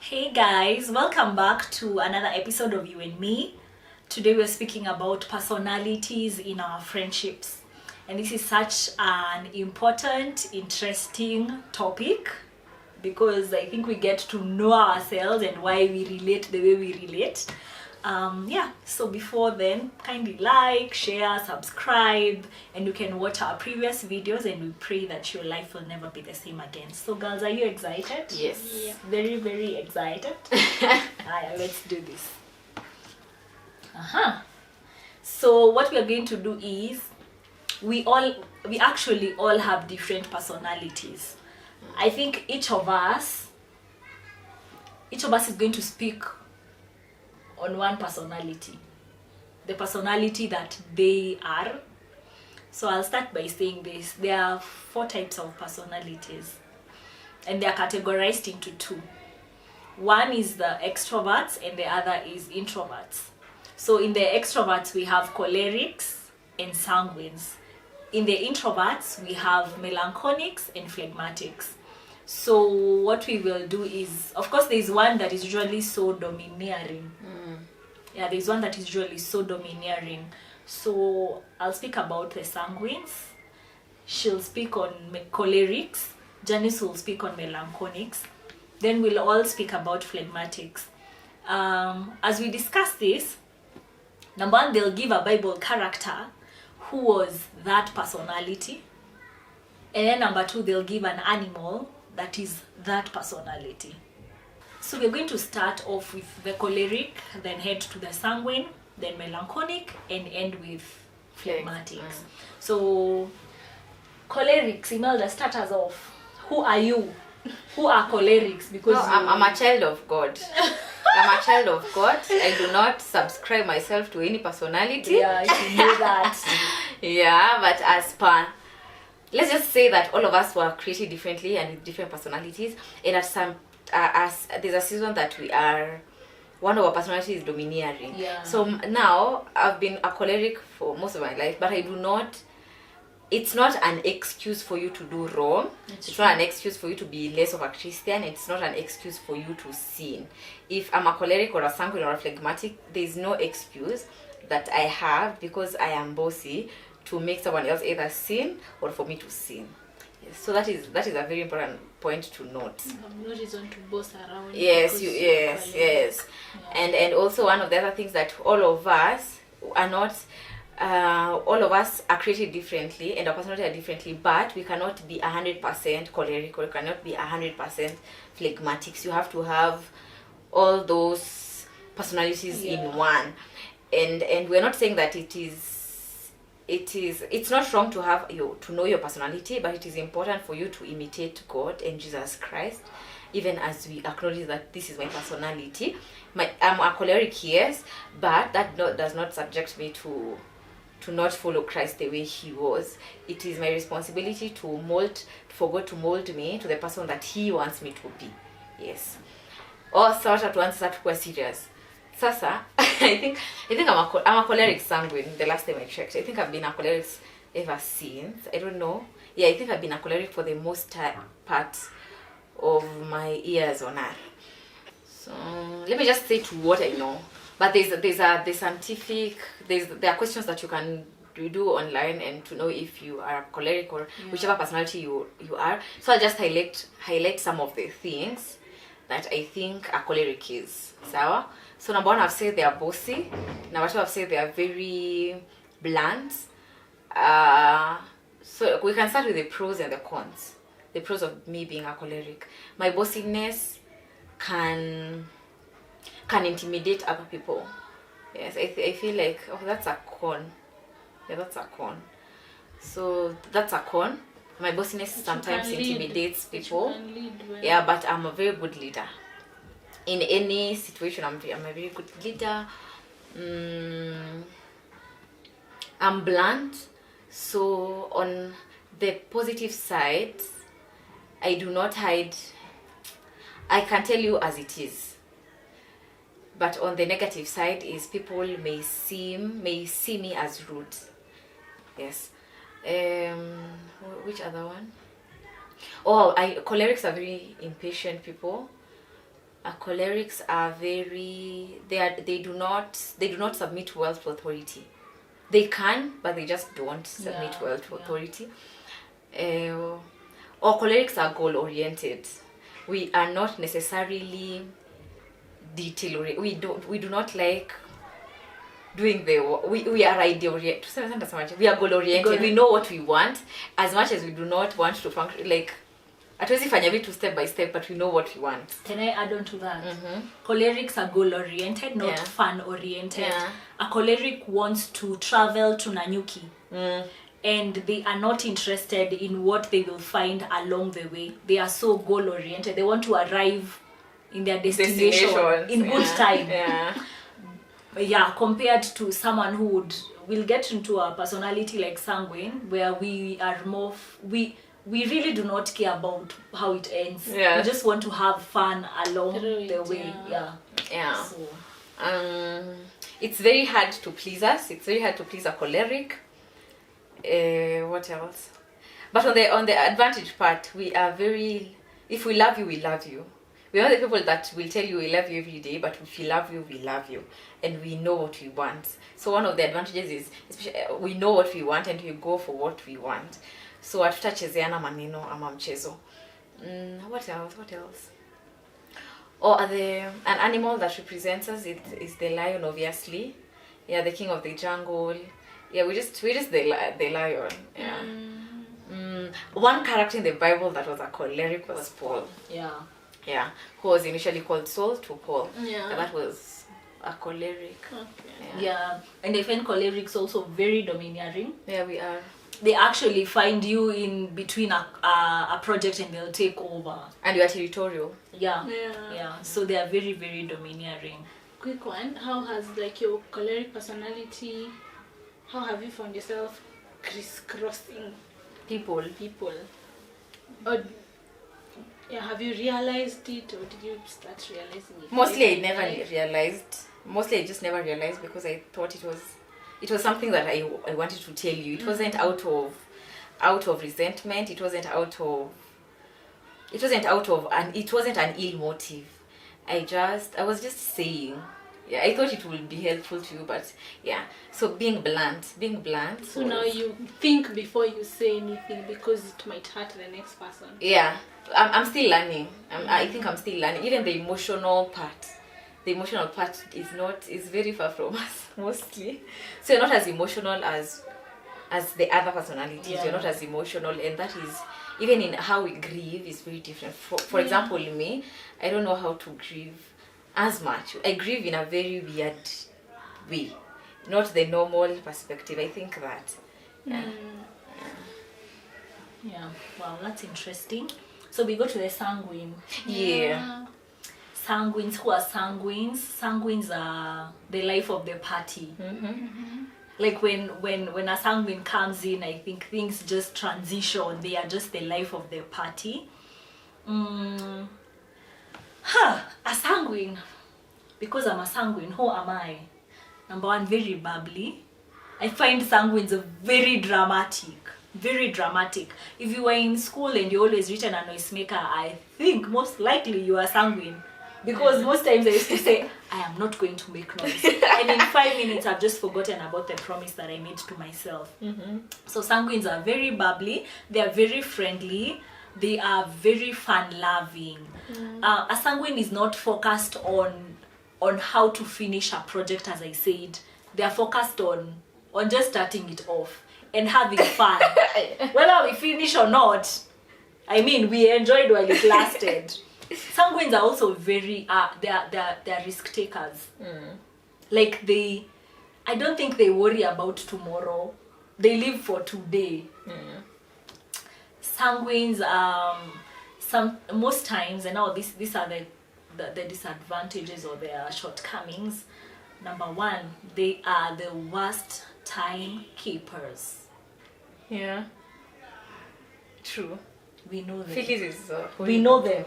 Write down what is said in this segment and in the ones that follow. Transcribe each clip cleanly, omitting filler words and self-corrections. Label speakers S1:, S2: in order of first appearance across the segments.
S1: Hey guys, welcome back to another episode of You and Me. Today we're speaking about personalities in our friendships. And this is such an important, interesting topic because I think we get to know ourselves and why we relate the way we relate. So before then, kindly like, share, subscribe, and you can watch our previous videos, and we pray that your life will never be the same again. So girls, are you excited?
S2: Yes.
S1: Yeah. Very, very excited. Alright, let's do this. So what we are going to do is we actually all have different personalities. I think each of us is going to speak on one personality, the personality that they are. So I'll start by saying this: there are 4 types of personalities, and they are categorized into 2. One is the extroverts and the other is introverts. So in the extroverts we have cholerics and sanguines. In the introverts we have melancholics and phlegmatics. So what we will do is, of course, there's one that is usually so domineering. Yeah, there's one that is usually so domineering. So I'll speak about the sanguines. She'll speak on cholerics. Janice will speak on melancholics. Then we'll all speak about phlegmatics. As we discuss this, number 1, they'll give a Bible character who was that personality. And then number 2, they'll give an animal that is that personality. So we're going to start off with the choleric, then head to the sanguine, then melancholic, and end with phlegmatics. So cholerics, Imelda, start us off. Who are you? Who are cholerics? Because
S2: I'm a child of God. I'm a child of God. I do not subscribe myself to any personality.
S1: Yeah, you know that.
S2: Yeah, but as per, let's just say that all of us were created differently and with different personalities, and at some as there's a season that we are, one of our personalities is domineering.
S1: Yeah.
S2: So now I've been a choleric for most of my life, but I do not, it's not an excuse for you to do wrong. It's not an excuse for you to be less of a Christian. It's not an excuse for you to sin. If I'm a choleric or a sanguine or a phlegmatic, there's no excuse that I have because I am bossy to make someone else either sin or for me to sin. Yes, so that is a very important point to note.
S1: No reason to boss around.
S2: Yes, yes. Yeah. And also one of the other things that all of us are not, all of us are created differently and our personality are differently, but we cannot be 100% choleric or cannot be 100% phlegmatics. You have to have all those personalities in one. And we're not saying that it's not wrong to have to know your personality, but it is important for you to imitate God and Jesus Christ, even as we acknowledge that this is my personality. I'm a choleric, yes, but that does not subject me to not follow Christ the way he was. It is my responsibility for God to mold me to the person that he wants me to be. Yes. Sasa tuanze kuwa serious. Sasa, I think I'm a choleric sanguine. The last time I checked, I think I've been a choleric ever since. I don't know. Yeah, I think I've been a choleric for the most part of my years on earth. So let me just say to what I know. But there are questions that you can do online and to know if you are a choleric or whichever personality you are. So I'll just highlight some of the things that I think a choleric is. So number 1, I've said they are bossy. Number 2, I've said they are very blunt. So we can start with the pros and the cons. The pros of me being a choleric. My bossiness can intimidate other people. Yes, I feel like, that's a con. Yeah, that's a con. So that's a con. My bossiness sometimes intimidates people. Yeah, but I'm a very good leader. In any situation, I'm a very good leader. I'm blunt. So on the positive side, I do not hide. I can tell you as it is. But on the negative side is people may see me as rude. Yes. Which other one? Cholerics are very impatient people. Cholerics are very, they do not submit well to authority. They can, but they just don't submit well to authority. Or cholerics are goal oriented. We are not necessarily detail oriented. We do not like doing we are idea oriented. We are goal oriented. We know what we want, as much as we do not want to function like hatuwezi fanya vitu step by step, but we know what we want.
S1: Can I add on to that? Cholerics are goal oriented, not fun oriented. A choleric wants to travel to Nanyuki, and they are not interested in what they will find along the way. They are so goal oriented. They want to arrive in their destination in good time. Compared to someone who will get into a personality like Sanguine, where we are more we really do not care about how it ends. We just want to have fun along the way.
S2: So, it's very hard to please us. It's very hard to please a choleric. What else? But on the advantage part, we are very, if we love you, we love you. We are the people that will tell you we love you every day, but if we love you, we love you, and we know what we want. So one of the advantages is we know what we want and we go for what we want. So hatutachezeana maneno ama mchezo. What else? Or an animal that represents us is the lion, obviously. Yeah, the king of the jungle. Yeah, we just the lion. Yeah. One character in the Bible that was a choleric was Paul. Yeah, who was initially called Saul to Paul. That was a choleric.
S1: And I find cholerics also very domineering.
S2: We are.
S1: They actually find you in between a project and they'll take over.
S2: And you are territorial.
S1: So they are very, very domineering.
S3: Quick one, how has like your choleric personality, how have you found yourself crisscrossing
S2: people?
S3: Or have you realized it, or did you start realizing it?
S2: Mostly I just never realized because I thought it was something that I wanted to tell you. It wasn't out of resentment. It wasn't an ill motive. I was just saying. I thought it would be helpful to you, but so being blunt.
S3: So now you think before you say anything because it might hurt the next person.
S2: I'm still learning. I think I'm still learning. Even the emotional part is very far from us mostly. So you're not as emotional as the other personalities. You're not as emotional, and that is even in how we grieve is very different. For example, me, I don't know how to grieve as much. I grieve in a very weird way, not the normal perspective. I think that.
S1: Wow, that's interesting. So we go to the sanguine. Sanguines. Who are sanguines? Sanguines are the life of the party. Like when a sanguine comes in, I think things just transition. They are just the life of the party. A sanguine. Because I'm a sanguine, who am I? Number one, very bubbly. I find sanguines very dramatic. Very dramatic. If you were in school and you always written a noisemaker, I think most likely you are sanguine. Because most times I used to say, I am not going to make noise. And in 5 minutes, I've just forgotten about the promise that I made to myself. So sanguines are very bubbly. They are very friendly. They are very fun-loving. A sanguine is not focused on how to finish a project, as I said. They are focused on just starting it off and having fun. Whether we finish or not, I mean, we enjoyed while it lasted. Sanguines are also very they're risk takers. Like I don't think they worry about tomorrow. They live for today. Sanguines most times, and now these are the disadvantages or their shortcomings. Number one, they are the worst time keepers.
S2: True.
S1: We know them.
S2: Phyllis is
S1: we know them.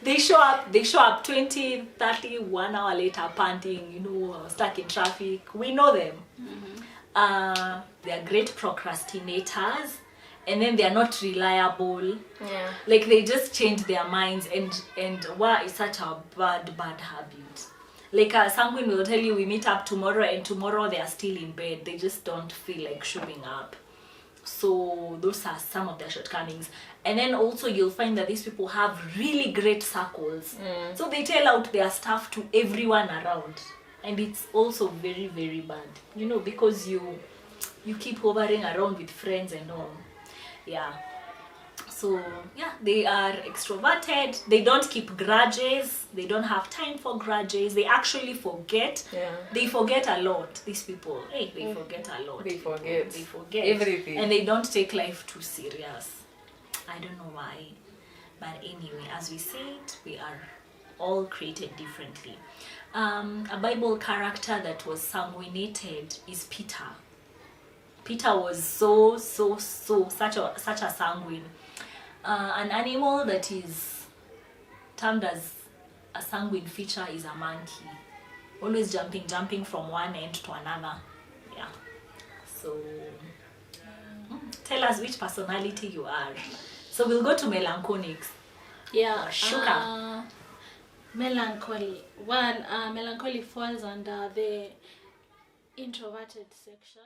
S1: They show up 20, 30, 1 hour later panting, stuck in traffic. We know them. They are great procrastinators, and then they are not reliable.
S2: Yeah.
S1: Like they just change their minds, and wow, it's such a bad habit. Like Sanguine will tell you we meet up tomorrow, and tomorrow they are still in bed. They just don't feel like showing up. So those are some of their shortcomings. And then also you'll find that these people have really great circles. So they tell out their stuff to everyone around. And it's also very, very bad. You know, because you keep hovering around with friends and all. Yeah. So yeah, they are extroverted. They don't keep grudges. They don't have time for grudges. They actually forget.
S2: Yeah.
S1: They forget a lot. These people, hey, they forget a lot.
S2: They forget.
S1: They forget
S2: everything,
S1: and they don't take life too serious. I don't know why, but anyway, as we said, we are all created differently. A Bible character that was sanguinated is Peter. Peter was such a sanguine. An animal that is termed as a sanguine feature is a monkey, always jumping from one end to another. Yeah. So tell us which personality you are. So we'll go to melancholics.
S3: Yeah.
S1: Sugar.
S3: Melancholy. Melancholy falls under the introverted section.